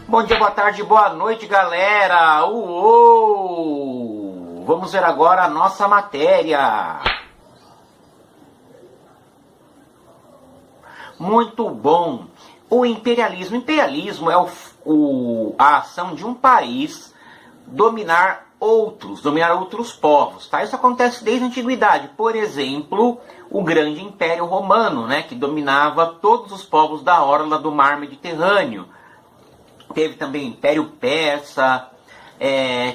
Bom dia, boa tarde, boa noite, galera! Uou! Vamos ver agora a nossa matéria. Muito bom! O imperialismo. Imperialismo é a ação de um país dominar outros povos, tá? Isso acontece desde a antiguidade. Por exemplo, o grande Império Romano, né, que dominava todos os povos da orla do mar Mediterrâneo. Teve também o Império Persa,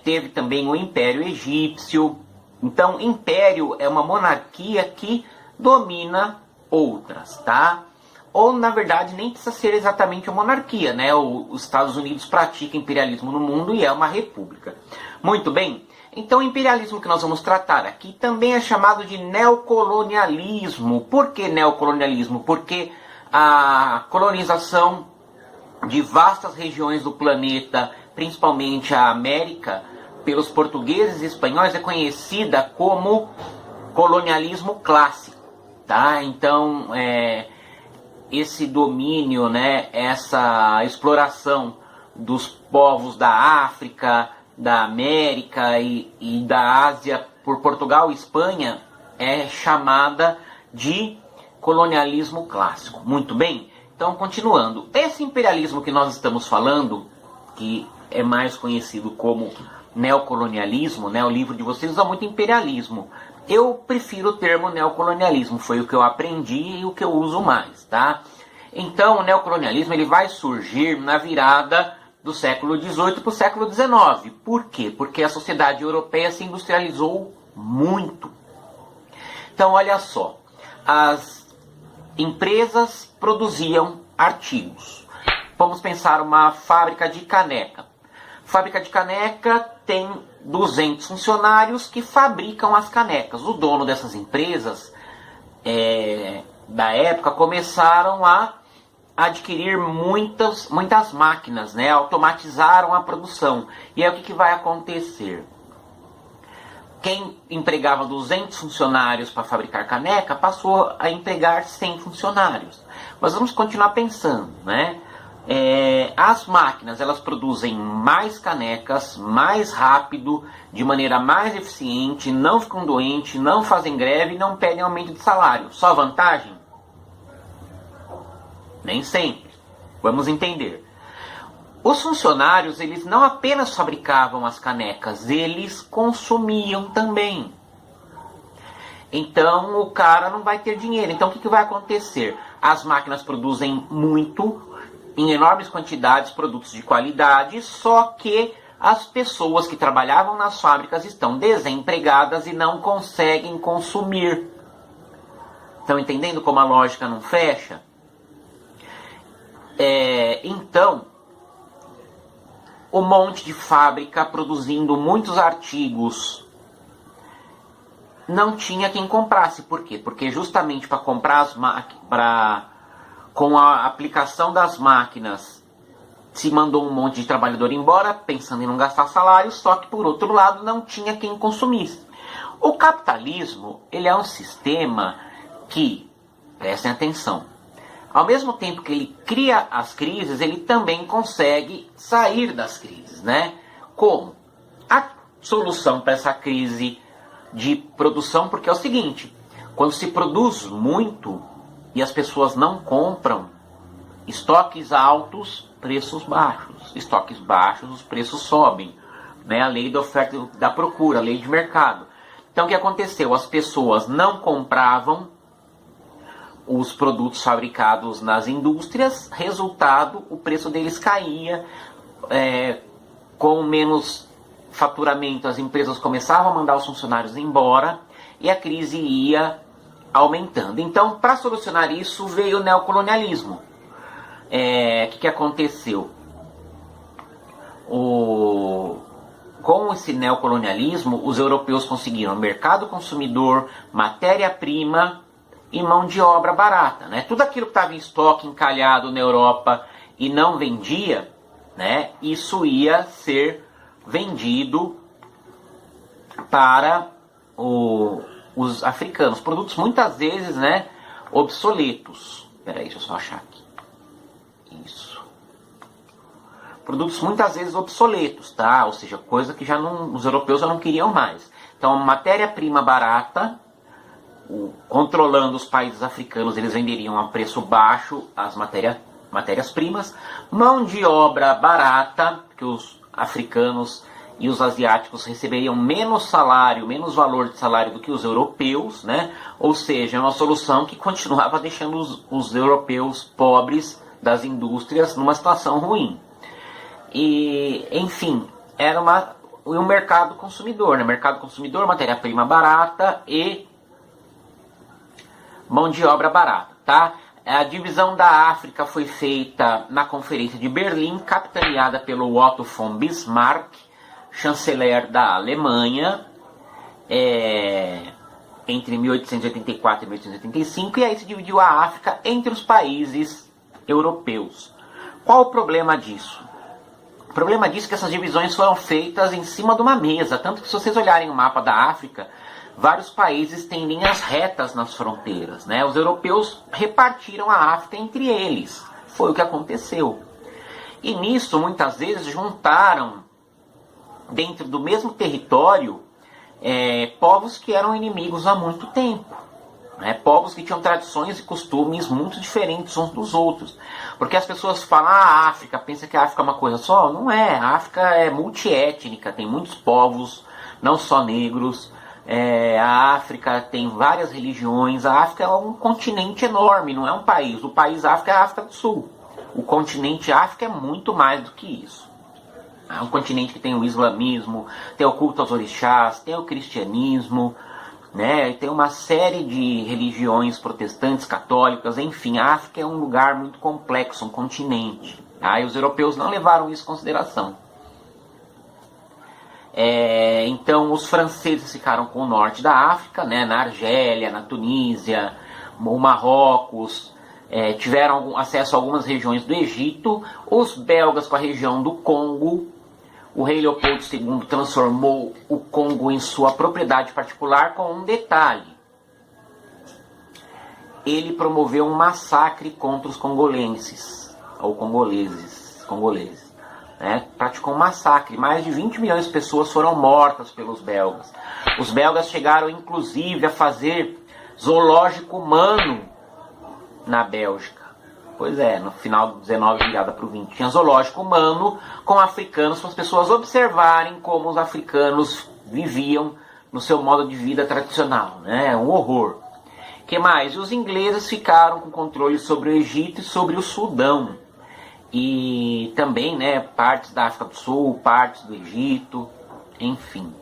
teve também o Império Egípcio. Então, império é uma monarquia que domina outras, tá? Ou, na verdade, nem precisa ser exatamente uma monarquia, né? Os Estados Unidos praticam imperialismo no mundo e é uma república. Muito bem, então o imperialismo que nós vamos tratar aqui também é chamado de neocolonialismo. Por que neocolonialismo? Porque a colonização de vastas regiões do planeta, principalmente a América, pelos portugueses e espanhóis é conhecida como colonialismo clássico, tá? Então, esse domínio, né, essa exploração dos povos da África, da América e da Ásia por Portugal e Espanha é chamada de colonialismo clássico. Muito bem? Então, continuando. Esse imperialismo que nós estamos falando, que é mais conhecido como neocolonialismo, né, o livro de vocês usa muito imperialismo. Eu prefiro o termo neocolonialismo, foi o que eu aprendi e o que eu uso mais, tá? Então, o neocolonialismo ele vai surgir na virada do século XVIII para o século XIX. Por quê? Porque a sociedade europeia se industrializou muito. Então, olha só, as empresas produziam artigos. Vamos pensar uma fábrica de caneca. Fábrica de caneca tem 200 funcionários que fabricam as canecas. O dono dessas empresas, da época, começaram a adquirir muitas máquinas, né? Automatizaram a produção. E aí o que vai acontecer? Quem empregava 200 funcionários para fabricar caneca passou a empregar 100 funcionários. Mas vamos continuar pensando, né? As máquinas, elas produzem mais canecas, mais rápido, de maneira mais eficiente, não ficam doentes, não fazem greve e não pedem aumento de salário. Só vantagem? Nem sempre. Vamos entender. Os funcionários, eles não apenas fabricavam as canecas, eles consumiam também. Então, o cara não vai ter dinheiro. Então, o que vai acontecer? As máquinas produzem muito, em enormes quantidades, produtos de qualidade, só que as pessoas que trabalhavam nas fábricas estão desempregadas e não conseguem consumir. Estão entendendo como a lógica não fecha? Então, um monte de fábrica produzindo muitos artigos, não tinha quem comprasse. Por quê? Porque justamente para comprar com a aplicação das máquinas, se mandou um monte de trabalhador embora, pensando em não gastar salário, só que por outro lado não tinha quem consumisse. O capitalismo, ele é um sistema que, prestem atenção, ao mesmo tempo que ele cria as crises, ele também consegue sair das crises, né? Como? A solução para essa crise de produção, porque é o seguinte, quando se produz muito e as pessoas não compram, estoques altos, preços baixos. Estoques baixos, os preços sobem, né? A lei da oferta e da procura, a lei de mercado. Então, o que aconteceu? As pessoas não compravam os produtos fabricados nas indústrias, resultado, o preço deles caía, com menos faturamento as empresas começavam a mandar os funcionários embora e a crise ia aumentando. Então, para solucionar isso, veio o neocolonialismo. O que aconteceu? Com esse neocolonialismo, os europeus conseguiram mercado consumidor, matéria-prima e mão de obra barata, né? Tudo aquilo que estava em estoque encalhado na Europa e não vendia, né? Isso ia ser vendido para os africanos. Produtos muitas vezes, né, obsoletos. Espera aí, deixa eu só achar aqui. Isso. produtos muitas vezes obsoletos, tá? Ou seja, coisa que os europeus já não queriam mais. Então, matéria-prima barata, controlando os países africanos, eles venderiam a preço baixo as matérias-primas, mão de obra barata, que os africanos e os asiáticos receberiam menos salário, menos valor de salário do que os europeus, né? Ou seja, uma solução que continuava deixando os europeus pobres das indústrias numa situação ruim. E, enfim, era um mercado consumidor, né? Mercado consumidor, matéria-prima barata e mão de obra barata, tá? A divisão da África foi feita na Conferência de Berlim, capitaneada pelo Otto von Bismarck, chanceler da Alemanha, entre 1884 e 1885, e aí se dividiu a África entre os países europeus. Qual o problema disso? O problema disso é que essas divisões foram feitas em cima de uma mesa, tanto que se vocês olharem o mapa da África, vários países têm linhas retas nas fronteiras, né? Os europeus repartiram a África entre eles, foi o que aconteceu. E nisso, muitas vezes, juntaram dentro do mesmo território povos que eram inimigos há muito tempo, né? Povos que tinham tradições e costumes muito diferentes uns dos outros. Porque as pessoas falam, a África, pensa que a África é uma coisa só. Não é, a África é multiétnica, tem muitos povos, não só negros. A África tem várias religiões. A África é um continente enorme, não é um país. O país África é a África do Sul. O continente África é muito mais do que isso. É um continente que tem o islamismo, tem o culto aos orixás, tem o cristianismo, né? Tem uma série de religiões protestantes, católicas, enfim, a África é um lugar muito complexo, um continente. Tá? E os europeus não levaram isso em consideração. Então os franceses ficaram com o norte da África, né? Na Argélia, na Tunísia, o Marrocos, tiveram acesso a algumas regiões do Egito, os belgas com a região do Congo. O rei Leopoldo II transformou o Congo em sua propriedade particular com um detalhe. Ele promoveu um massacre contra os congolenses, ou congoleses. Né? Praticou um massacre. Mais de 20 milhões de pessoas foram mortas pelos belgas. Os belgas chegaram, inclusive, a fazer zoológico humano na Bélgica. Pois no final do 19, virada para o 20, tinha zoológico humano com africanos, para as pessoas observarem como os africanos viviam no seu modo de vida tradicional, né? Um horror. Que mais? Os ingleses ficaram com controle sobre o Egito e sobre o Sudão. E também, né, partes da África do Sul, partes do Egito, enfim.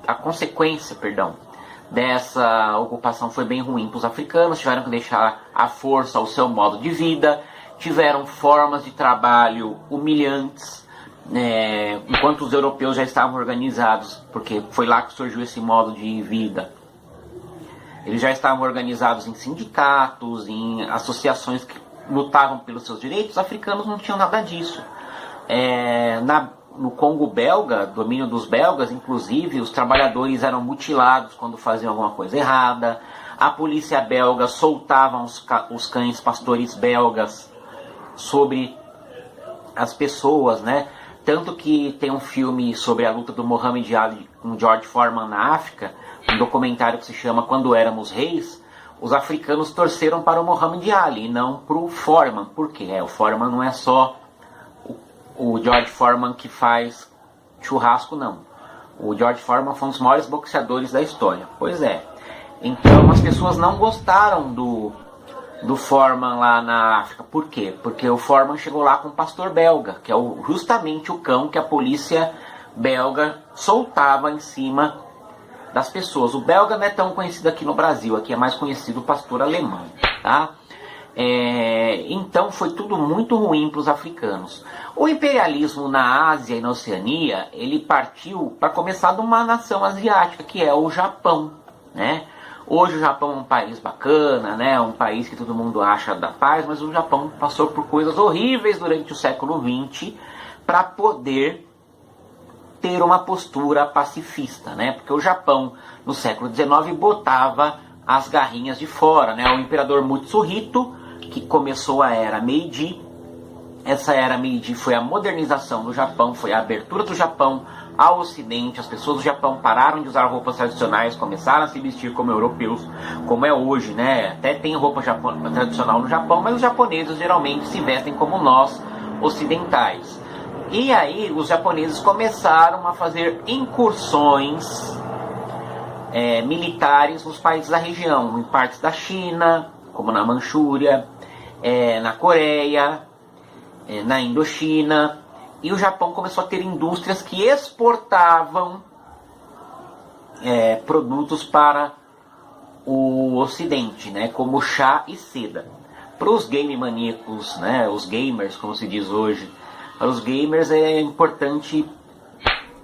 A consequência dessa ocupação foi bem ruim para os africanos, tiveram que deixar à força o seu modo de vida, tiveram formas de trabalho humilhantes, enquanto os europeus já estavam organizados, porque foi lá que surgiu esse modo de vida. Eles já estavam organizados em sindicatos, em associações que lutavam pelos seus direitos. Os africanos não tinham nada disso. No Congo belga, domínio dos belgas, inclusive, os trabalhadores eram mutilados quando faziam alguma coisa errada. A polícia belga soltava os cães pastores belgas sobre as pessoas, né? Tanto que tem um filme sobre a luta do Muhammad Ali com George Foreman na África, um documentário que se chama Quando Éramos Reis. Os africanos torceram para o Muhammad Ali, não para o Foreman. Por quê? O Foreman não é só o George Foreman que faz churrasco, não. O George Foreman foi um dos maiores boxeadores da história. Pois é. Então as pessoas não gostaram do Foreman lá na África. Por quê? Porque o Foreman chegou lá com um pastor belga, que é justamente o cão que a polícia belga soltava em cima das pessoas. O belga não é tão conhecido aqui no Brasil, aqui é mais conhecido o pastor alemão, tá? Então foi tudo muito ruim para os africanos. O imperialismo na Ásia e na Oceania, ele partiu para começar de uma nação asiática, que é o Japão, né? Hoje o Japão é um país bacana, né? Um país que todo mundo acha da paz, mas o Japão passou por coisas horríveis durante o século XX para poder ter uma postura pacifista, né? Porque o Japão, no século XIX, botava as garrinhas de fora, né? O imperador Mutsuhito, que começou a era Meiji. Essa era Meiji foi a modernização do Japão, foi a abertura do Japão ao Ocidente. As pessoas do Japão pararam de usar roupas tradicionais, começaram a se vestir como europeus, como é hoje, né? Até tem roupa tradicional no Japão, mas os japoneses geralmente se vestem como nós, ocidentais. E aí os japoneses começaram a fazer incursões militares nos países da região, em partes da China, como na Manchúria, na Coreia, na Indochina, e o Japão começou a ter indústrias que exportavam produtos para o Ocidente, né, como chá e seda. Para os game maníacos, né, os gamers, como se diz hoje, para os gamers é importante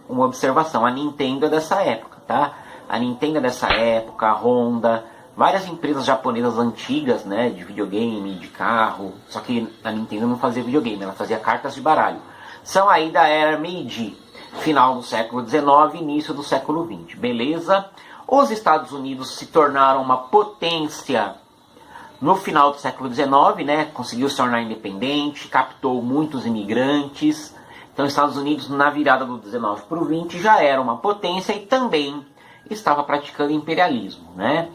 uma observação. A Nintendo é dessa época, tá? A Nintendo é dessa época, a Honda, várias empresas japonesas antigas, né, de videogame, de carro, só que a Nintendo não fazia videogame, ela fazia cartas de baralho. São aí da era Meiji, final do século XIX, início do século XX, beleza? Os Estados Unidos se tornaram uma potência no final do século XIX, né, conseguiu se tornar independente, captou muitos imigrantes. Então, os Estados Unidos, na virada do XIX para o XX, já era uma potência e também estava praticando imperialismo, né?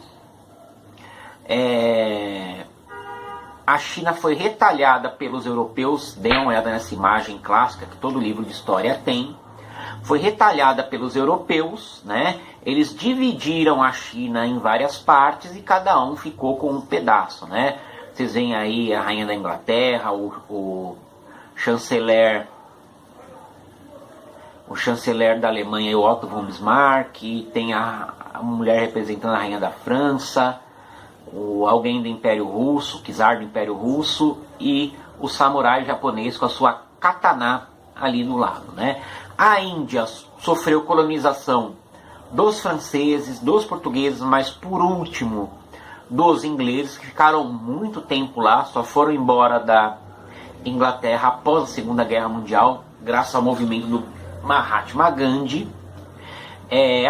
A China foi retalhada pelos europeus, dê uma olhada nessa imagem clássica que todo livro de história tem. Foi retalhada pelos europeus, né? Eles dividiram a China em várias partes e cada um ficou com um pedaço, né? Vocês veem aí a rainha da Inglaterra, o chanceler da Alemanha, o Otto von Bismarck, tem a mulher representando a rainha da França, alguém do Império Russo, czar do Império Russo, e o samurai japonês com a sua katana ali no lado, né? A Índia sofreu colonização dos franceses, dos portugueses, mas por último dos ingleses, que ficaram muito tempo lá, só foram embora da Inglaterra após a Segunda Guerra Mundial, graças ao movimento do Mahatma Gandhi.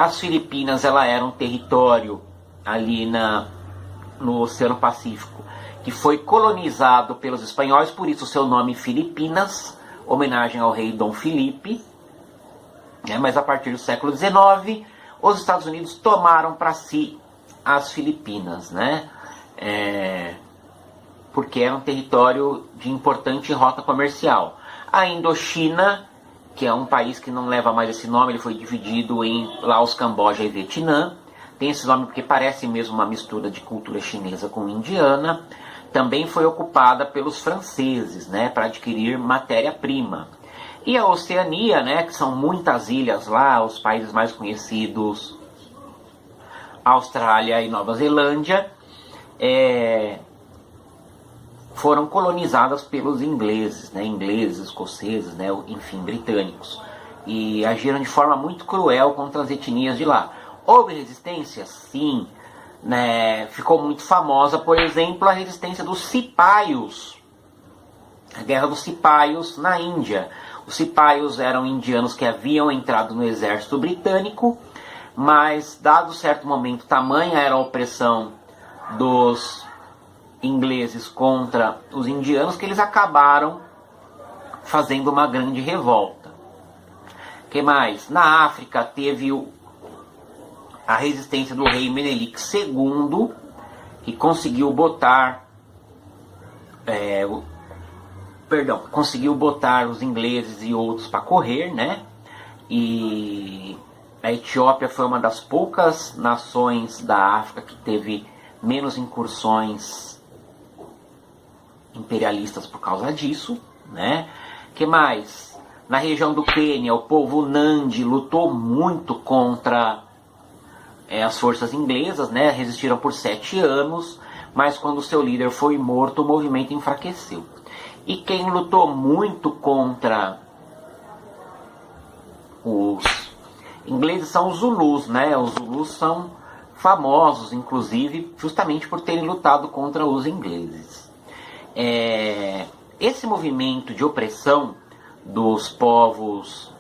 As Filipinas, ela era um território ali no Oceano Pacífico, que foi colonizado pelos espanhóis, por isso o seu nome Filipinas, homenagem ao rei Dom Felipe. Mas a partir do século XIX, os Estados Unidos tomaram para si as Filipinas, né? Porque era um território de importante rota comercial. A Indochina, que é um país que não leva mais esse nome, ele foi dividido em Laos, Camboja e Vietnã. Tem esse nome porque parece mesmo uma mistura de cultura chinesa com indiana. Também foi ocupada pelos franceses, né, para adquirir matéria-prima. E a Oceania, né, que são muitas ilhas lá, os países mais conhecidos, Austrália e Nova Zelândia, foram colonizadas pelos ingleses, né, escoceses, né, enfim, britânicos. E agiram de forma muito cruel contra as etnias de lá. Houve resistência? Sim. Né, ficou muito famosa, por exemplo, a resistência dos cipaios. A Guerra dos Cipaios na Índia. Os cipaios eram indianos que haviam entrado no exército britânico, mas, dado certo momento, tamanha era a opressão dos ingleses contra os indianos, que eles acabaram fazendo uma grande revolta. O que mais? Na África teve a resistência do rei Menelik II, que conseguiu botar os ingleses e outros para correr, né? E a Etiópia foi uma das poucas nações da África que teve menos incursões imperialistas por causa disso, né? Que mais? Na região do Quênia, o povo Nandi lutou muito contra as forças inglesas, né? Resistiram por 7 anos, mas quando seu líder foi morto, o movimento enfraqueceu. E quem lutou muito contra os ingleses são os Zulus, né? Os Zulus são famosos, inclusive, justamente por terem lutado contra os ingleses. Esse movimento de opressão dos povos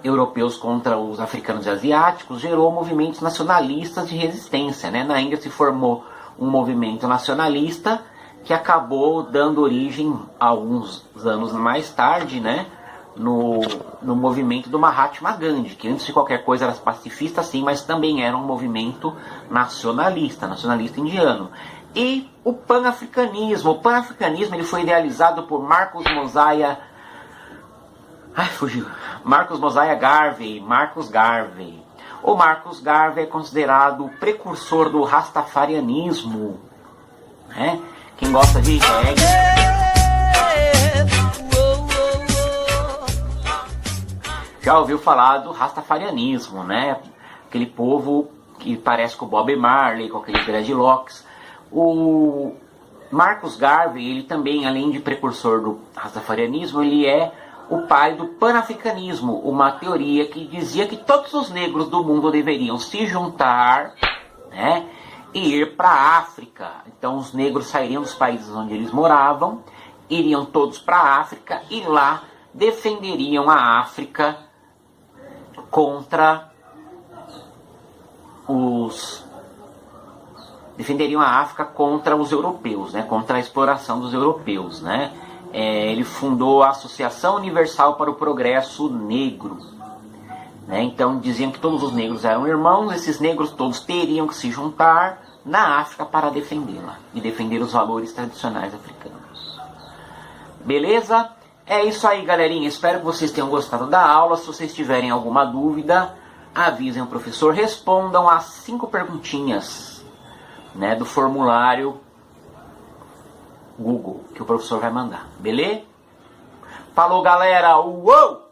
europeus contra os africanos e asiáticos gerou movimentos nacionalistas de resistência, né? Na Índia se formou um movimento nacionalista que acabou dando origem, alguns anos mais tarde, né, no movimento do Mahatma Gandhi, que antes de qualquer coisa era pacifista sim, mas também era um movimento nacionalista indiano. E o panafricanismo ele foi idealizado por Marcus Mosiah Garvey. O Marcus Garvey é considerado o precursor do rastafarianismo, né? Quem gosta de reggae já ouviu falar do rastafarianismo, né? Aquele povo que parece com o Bob Marley, com aqueles dreadlocks. O Marcus Garvey, ele também, além de precursor do rastafarianismo, ele é o pai do panafricanismo, uma teoria que dizia que todos os negros do mundo deveriam se juntar, né, e ir para a África. Então os negros sairiam dos países onde eles moravam, iriam todos para a África e lá defenderiam a África contra os europeus, né, contra a exploração dos europeus, né. Ele fundou a Associação Universal para o Progresso Negro, né? Então diziam que todos os negros eram irmãos, esses negros todos teriam que se juntar na África para defendê-la e defender os valores tradicionais africanos. Beleza? É isso aí, galerinha. Espero que vocês tenham gostado da aula. Se vocês tiverem alguma dúvida, avisem o professor. Respondam as 5 perguntinhas, né, do formulário Google que o professor vai mandar. Beleza? Falou, galera. Uou!